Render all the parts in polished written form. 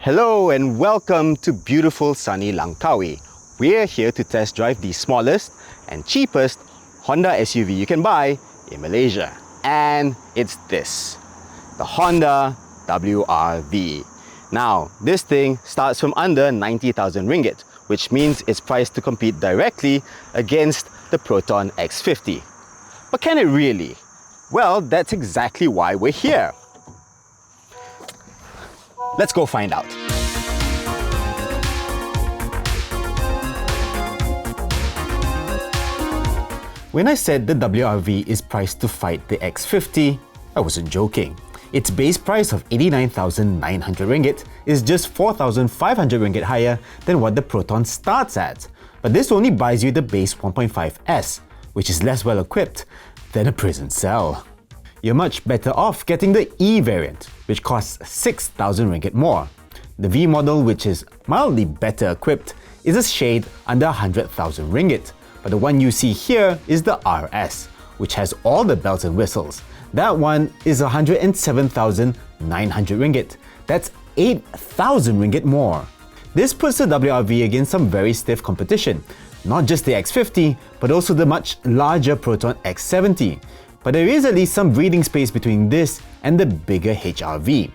Hello and welcome to beautiful sunny Langkawi. We're here to test drive the smallest and cheapest Honda SUV you can buy in Malaysia. And it's this, the Honda WR-V. Now, this thing starts from under 90,000 ringgit, which means it's priced to compete directly against the Proton X50. But can it really? Well, that's exactly why we're here. Let's go find out. When I said the WR-V is priced to fight the X50, I wasn't joking. Its base price of 89,900 ringgit is just 4,500 ringgit higher than what the Proton starts at. But this only buys you the base 1.5S, which is less well equipped than a prison cell. You're much better off getting the E variant, which costs 6,000 ringgit more. The V model, which is mildly better equipped, is a shade under 100,000 ringgit. But the one you see here is the RS, which has all the bells and whistles. That one is 107,900 ringgit. That's 8,000 ringgit more. This puts the WR-V against some very stiff competition. Not just the X50, but also the much larger Proton X70. But there is at least some breathing space between this and the bigger HR-V.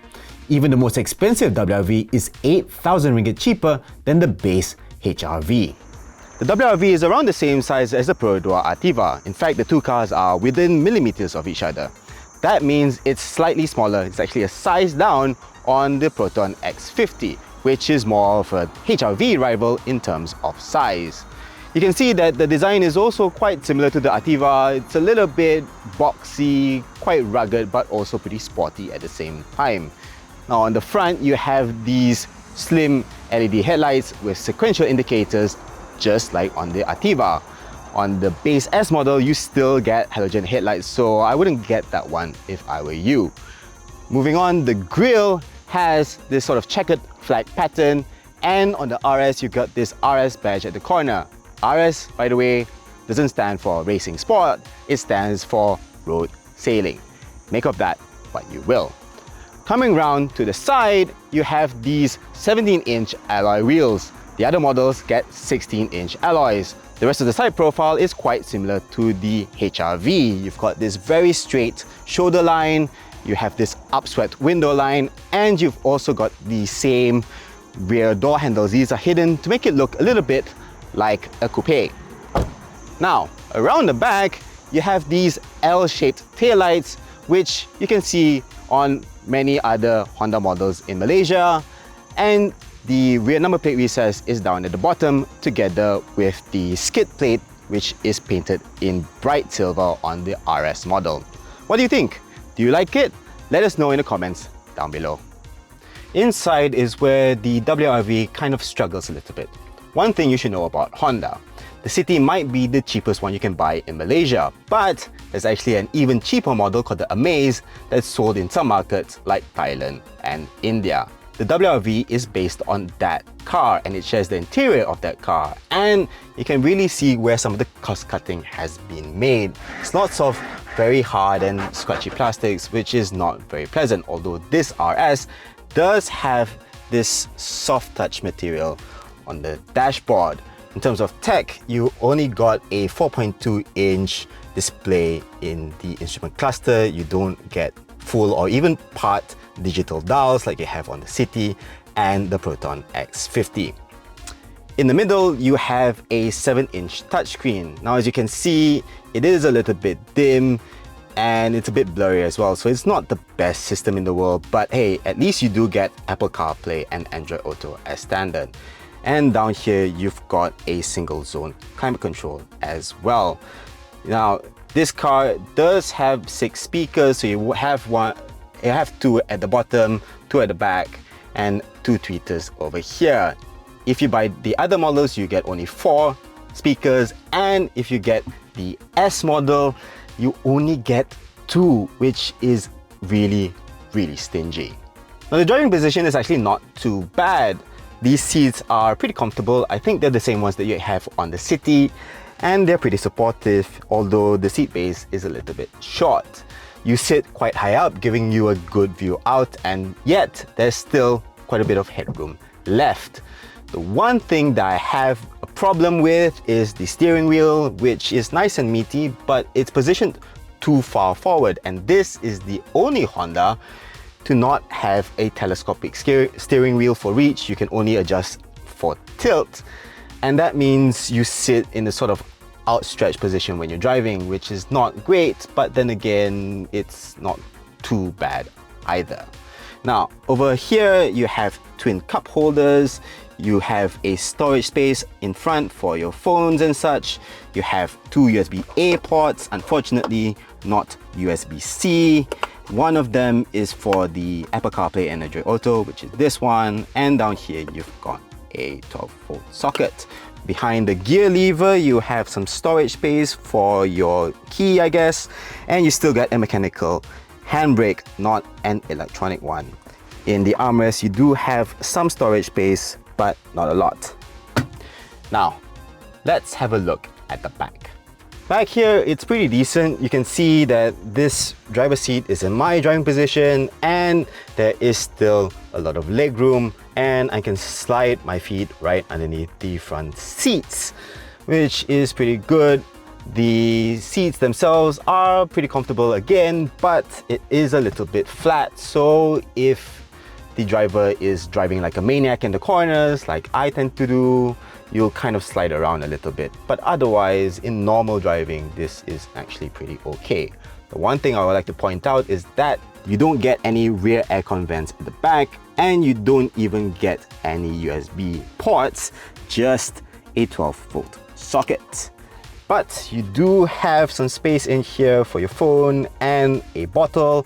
Even the most expensive WR-V is 8,000 ringgit cheaper than the base HR-V. The WR-V is around the same size as the Pro Duo Ativa. In fact, the two cars are within millimeters of each other. That means it's slightly smaller. It's actually a size down on the Proton X50, which is more of a HR-V rival in terms of size. You can see that the design is also quite similar to the Ativa. It's a little bit boxy, quite rugged, but also pretty sporty at the same time. Now on the front, you have these slim LED headlights with sequential indicators, just like on the Ativa. On the base S model, you still get halogen headlights, so I wouldn't get that one if I were you. Moving on, the grille has this sort of checkered flag pattern, and on the RS, you got this RS badge at the corner. RS, by the way, doesn't stand for Racing Sport, it stands for Road Sailing. Make of that what you will. Coming round to the side, you have these 17-inch alloy wheels. The other models get 16-inch alloys. The rest of the side profile is quite similar to the HR-V. You've got this very straight shoulder line, you have this upswept window line, and you've also got the same rear door handles. These are hidden to make it look a little bit like a coupe. Now, around the back, you have these L-shaped taillights, which you can see on many other Honda models in Malaysia. And the rear number plate recess is down at the bottom, together with the skid plate, which is painted in bright silver on the RS model. What do you think? Do you like it? Let us know in the comments down below. Inside is where the WR-V kind of struggles a little bit. One thing you should know about Honda: the City might be the cheapest one you can buy in Malaysia, but there's actually an even cheaper model called the Amaze that's sold in some markets like Thailand and India. The WR-V is based on that car, and it shares the interior of that car, and you can really see where some of the cost cutting has been made. It's lots of very hard and scratchy plastics, which is not very pleasant, although this RS does have this soft touch material on the dashboard. In terms of tech, you only got a 4.2-inch display in the instrument cluster. You don't get full or even part digital dials like you have on the City and the Proton X50. In the middle, you have a 7-inch touchscreen. Now, as you can see, it is a little bit dim and it's a bit blurry as well, so it's not the best system in the world, but hey, at least you do get Apple CarPlay and Android Auto as standard. And down here, you've got a single zone climate control as well. Now, this car does have 6 speakers, so you have 2 at the bottom, 2 at the back, and 2 tweeters over here. If you buy the other models, you get only 4 speakers, and if you get the S model, you only get 2, which is really stingy. Now, the driving position is actually not too bad. These seats are pretty comfortable. I think they're the same ones that you have on the City, and they're pretty supportive, although the seat base is a little bit short. You sit quite high up, giving you a good view out, and yet there's still quite a bit of headroom left. The one thing that I have a problem with is the steering wheel, which is nice and meaty, but it's positioned too far forward, and this is the only Honda to not have a telescopic steering wheel for reach. You can only adjust for tilt, and that means you sit in a sort of outstretched position when you're driving, which is not great, but then again, it's not too bad either. Now, over here, you have twin cup holders, you have a storage space in front for your phones and such, you have two USB-A ports, unfortunately not USB-C. One of them is for the Apple CarPlay and Android Auto, which is this one, and down here you've got a 12-volt socket. Behind the gear lever, you have some storage space for your key, I guess, and you still get a mechanical handbrake, not an electronic one. In the armrest, you do have some storage space, but not a lot. Now, let's have a look at the back. Back here, it's pretty decent. You can see that this driver's seat is in my driving position, and there is still a lot of leg room, and I can slide my feet right underneath the front seats, which is pretty good. The seats themselves are pretty comfortable again, but it is a little bit flat, so if the driver is driving like a maniac in the corners, like I tend to do, you'll kind of slide around a little bit. But otherwise, in normal driving, this is actually pretty okay. The one thing I would like to point out is that you don't get any rear aircon vents in the back, and you don't even get any USB ports, just a 12-volt socket. But you do have some space in here for your phone and a bottle,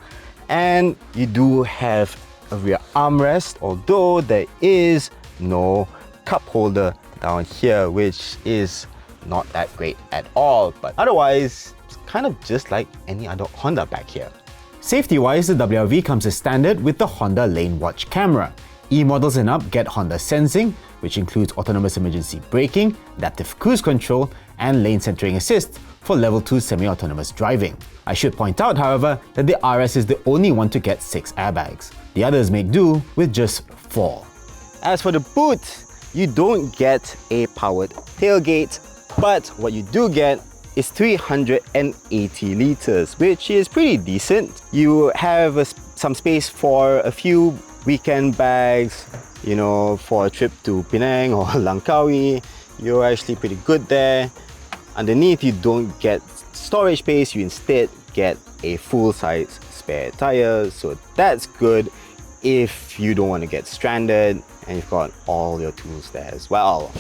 and you do have a rear armrest, although there is no cup holder down here, which is not that great at all. But otherwise, it's kind of just like any other Honda back here. Safety-wise, the WR-V comes as standard with the Honda Lane Watch camera. E-models and up get Honda Sensing, which includes autonomous emergency braking, adaptive cruise control, and lane centering assist for level 2 semi-autonomous driving. I should point out, however, that the RS is the only one to get 6 airbags. The others make do with just 4. As for the boot, you don't get a powered tailgate, but what you do get is 380 liters, which is pretty decent. You have some space for a few weekend bags, you know, for a trip to Penang or Langkawi. You're actually pretty good there. Underneath, you don't get storage space, you instead get a full-size spare tire, so that's good if you don't want to get stranded, and you've got all your tools there as well.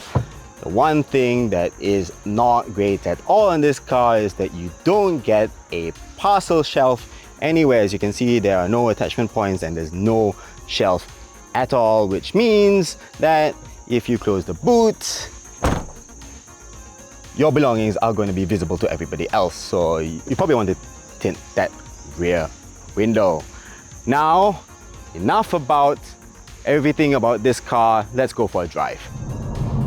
The one thing that is not great at all in this car is that you don't get a parcel shelf anywhere. As you can see, there are no attachment points and there's no shelf at all, which means that if you close the boot, your belongings are going to be visible to everybody else, so you probably want to tint that rear window. Now, enough about everything about this car, let's go for a drive.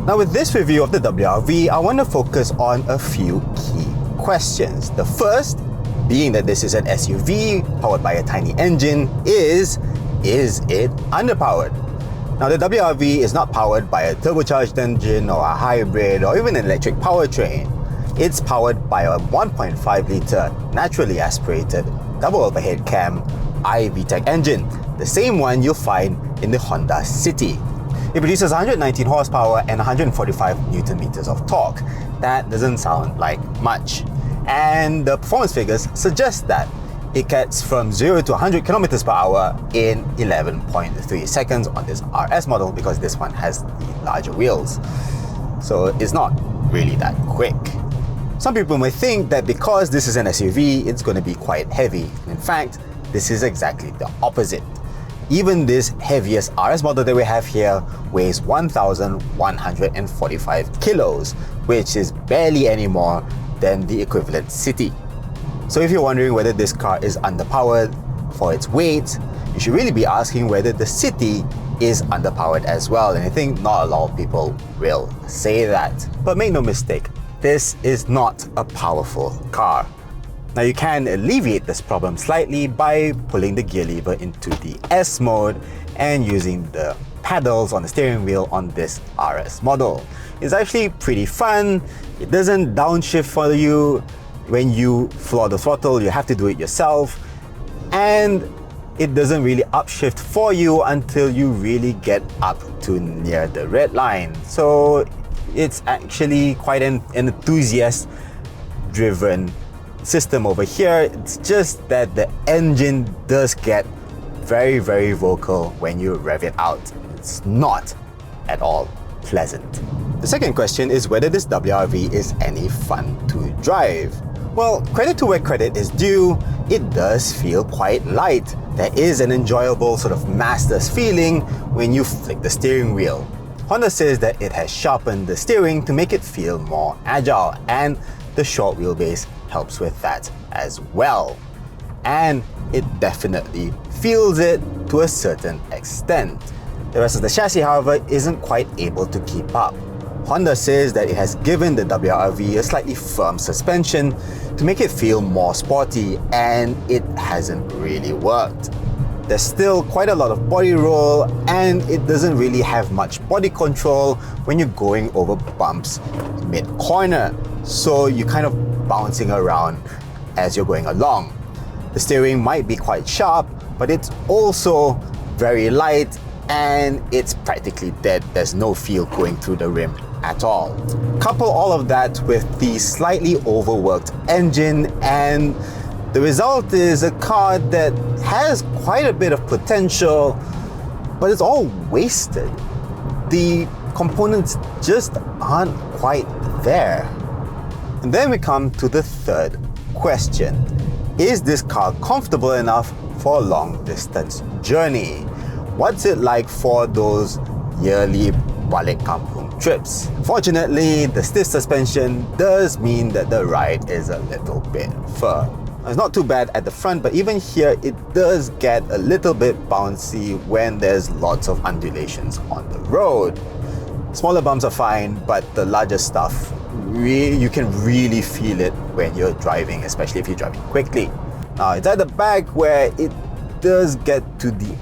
Now with this review of the WR-V, I want to focus on a few key questions. The first, being that this is an SUV powered by a tiny engine, is it underpowered? Now the WR-V is not powered by a turbocharged engine or a hybrid or even an electric powertrain. It's powered by a 1.5 litre naturally aspirated double overhead cam iVTEC engine, the same one you'll find in the Honda City. It produces 119 horsepower and 145 Newton meters of torque. That doesn't sound like much. And the performance figures suggest that it gets from 0 to 100 kilometers per hour in 11.3 seconds on this RS model, because this one has the larger wheels. So it's not really that quick. Some people may think that because this is an SUV, it's going to be quite heavy. In fact, this is exactly the opposite. Even this heaviest RS model that we have here weighs 1,145 kilos, which is barely any more than the equivalent City. So if you're wondering whether this car is underpowered for its weight, you should really be asking whether the City is underpowered as well. And I think not a lot of people will say that. But make no mistake, this is not a powerful car. Now you can alleviate this problem slightly by pulling the gear lever into the S mode and using the paddles on the steering wheel on this RS model. It's actually pretty fun. It doesn't downshift for you when you floor the throttle, you have to do it yourself. And it doesn't really upshift for you until you really get up to near the red line. So it's actually quite an enthusiast-driven system over here. It's just that the engine does get very, very vocal when you rev it out. It's not at all pleasant. The second question is whether this WR-V is any fun to drive. Well, credit to where credit is due, it does feel quite light. There is an enjoyable sort of master's feeling when you flick the steering wheel. Honda says that it has sharpened the steering to make it feel more agile, and the short wheelbase helps with that as well. And it definitely feels it to a certain extent. The rest of the chassis, however, isn't quite able to keep up. Honda says that it has given the WR-V a slightly firm suspension to make it feel more sporty, and it hasn't really worked. There's still quite a lot of body roll, and it doesn't really have much body control when you're going over bumps mid-corner, so you're kind of bouncing around as you're going along. The steering might be quite sharp, but it's also very light, and it's practically dead. There's no feel going through the rim at all. Couple all of that with the slightly overworked engine, and the result is a car that has quite a bit of potential, but it's all wasted. The components just aren't quite there. And then we come to the third question. Is this car comfortable enough for a long distance journey? What's it like for those yearly balik kampung trips? Fortunately, the stiff suspension does mean that the ride is a little bit firm. It's not too bad at the front, but even here it does get a little bit bouncy when there's lots of undulations on the road. Smaller bumps are fine, but the larger stuff, you can really feel it when you're driving, especially if you're driving quickly. Now, it's at the back where it does get to the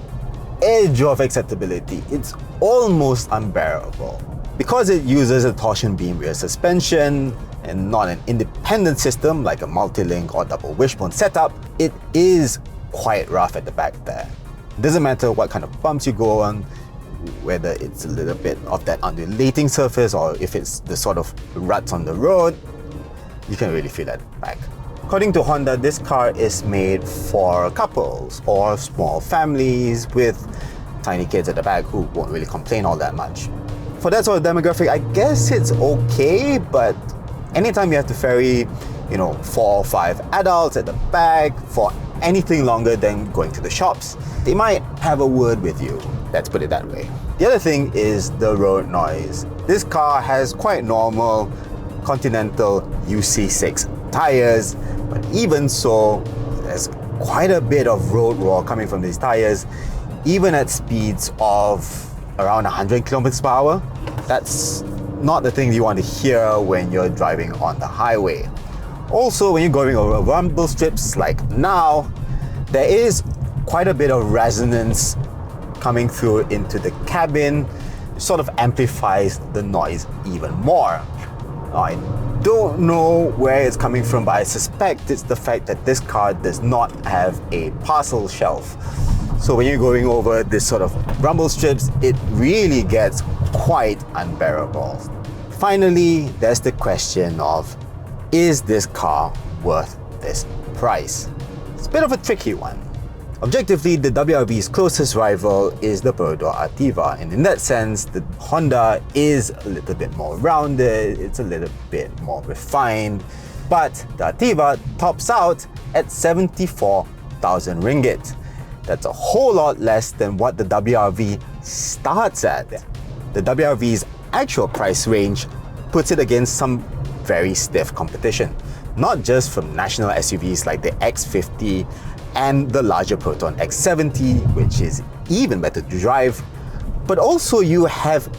edge of acceptability. It's almost unbearable. Because it uses a torsion beam rear suspension and not an independent system like a multi-link or double wishbone setup, it is quite rough at the back there. It doesn't matter what kind of bumps you go on, whether it's a little bit of that undulating surface or if it's the sort of ruts on the road, you can really feel that back. According to Honda, this car is made for couples or small families with tiny kids at the back who won't really complain all that much. For that sort of demographic, I guess it's okay, but anytime you have to ferry, 4 or 5 adults at the back for anything longer than going to the shops, they might have a word with you. Let's put it that way. The other thing is the road noise. This car has quite normal Continental UC6 tires, but even so, there's quite a bit of road roar coming from these tires, even at speeds of around 100 kilometers per hour. That's not the thing you want to hear when you're driving on the highway. Also, when you're going over rumble strips like now, there is quite a bit of resonance coming through into the cabin. It sort of amplifies the noise even more. I don't know where it's coming from, but I suspect it's the fact that this car does not have a parcel shelf. So when you're going over this sort of rumble strips, it really gets quite unbearable. Finally, there's the question of, is this car worth this price? It's a bit of a tricky one. Objectively, the WR-V's closest rival is the Perodor Artiva, and in that sense, the Honda is a little bit more rounded, it's a little bit more refined, but the Artiva tops out at 74,000 ringgit. That's a whole lot less than what the WR-V starts at. The WR-V's actual price range puts it against some very stiff competition, not just from national SUVs like the X50 and the larger Proton X50, which is even better to drive, but also you have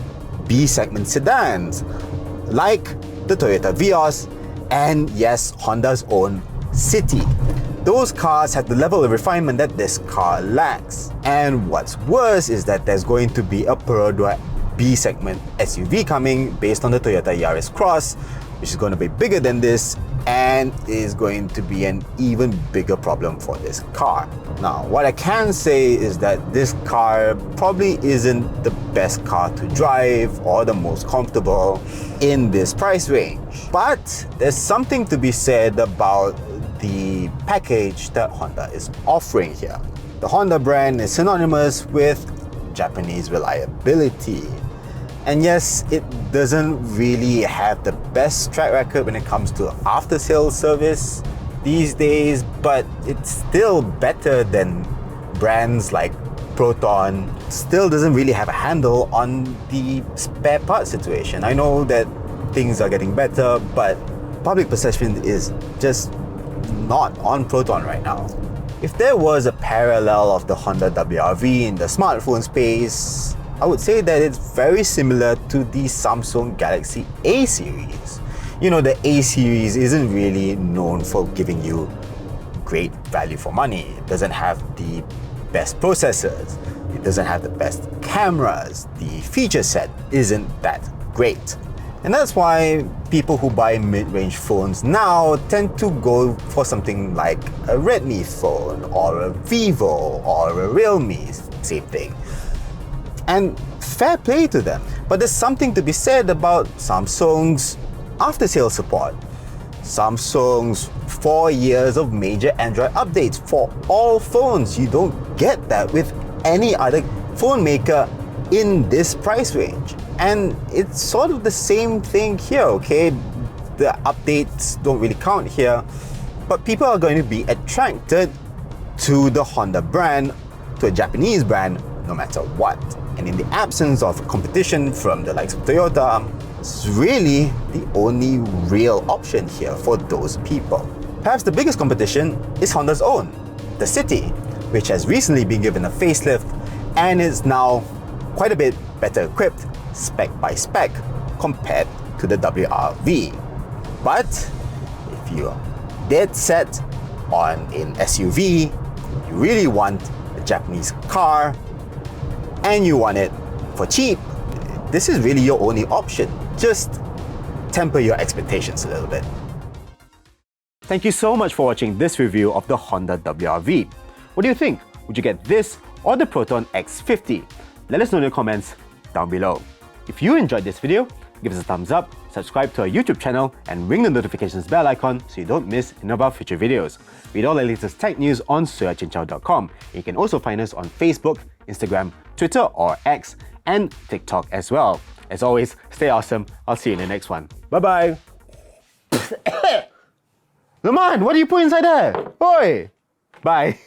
B-segment sedans like the Toyota Vios and yes, Honda's own City. those cars have the level of refinement that this car lacks. And what's worse is that there's going to be a Proton B segment SUV coming based on the Toyota Yaris Cross, which is going to be bigger than this and is going to be an even bigger problem for this car. Now, what I can say is that this car probably isn't the best car to drive or the most comfortable in this price range. But there's something to be said about the package that Honda is offering here. The Honda brand is synonymous with Japanese reliability. And yes, it doesn't really have the best track record when it comes to after-sales service these days, but it's still better than brands like Proton. Still doesn't really have a handle on the spare part situation. I know that things are getting better, but public perception is just not on Proton right now. If there was a parallel of the Honda WR-V in the smartphone space, I would say that it's very similar to the Samsung Galaxy A series. You know, the A series isn't really known for giving you great value for money. It doesn't have the best processors. It doesn't have the best cameras. The feature set isn't that great. And that's why people who buy mid-range phones now tend to go for something like a Redmi phone or a Vivo or a Realme, same thing. And fair play to them. But there's something to be said about Samsung's after-sales support. Samsung's 4 years of major Android updates for all phones. You don't get that with any other phone maker in this price range. And it's sort of the same thing here, okay? The updates don't really count here, but people are going to be attracted to the Honda brand, to a Japanese brand, no matter what. And in the absence of competition from the likes of Toyota, it's really the only real option here for those people. Perhaps the biggest competition is Honda's own, the City, which has recently been given a facelift and is now quite a bit better equipped, spec by spec, compared to the WR-V. But if you're dead set on an SUV, you really want a Japanese car, and you want it for cheap, this is really your only option. Just temper your expectations a little bit. Thank you so much for watching this review of the Honda WR-V. What do you think? Would you get this or the Proton X50? Let us know in the comments down below. If you enjoyed this video, give us a thumbs up, subscribe to our YouTube channel, and ring the notifications bell icon so you don't miss any of our future videos. Read all the latest tech news on soyachinchao.com. You can also find us on Facebook, Instagram, Twitter or X, and TikTok as well. As always, stay awesome. I'll see you in the next one. Bye-bye. Laman, what do you put inside there? Oi! Bye.